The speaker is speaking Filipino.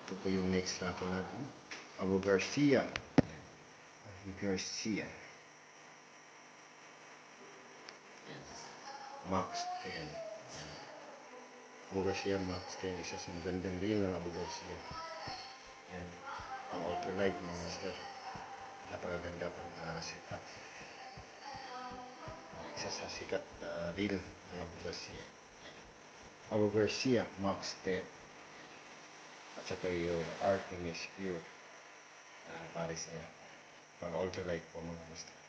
Ito po yung next raffle natin. Abu Garcia. Abu Garcia. Max 10. Abu Garcia Max 10. Isa sa magandang reel ng Abu Garcia. Yan. Ang ultralight ng master. Napakaganda po na setup. Isa sa sikat na reel ng Abu Garcia. Abu Garcia Max 10. At saka yung Artemis Pure. Paris niya. Pang ultralight po mga master.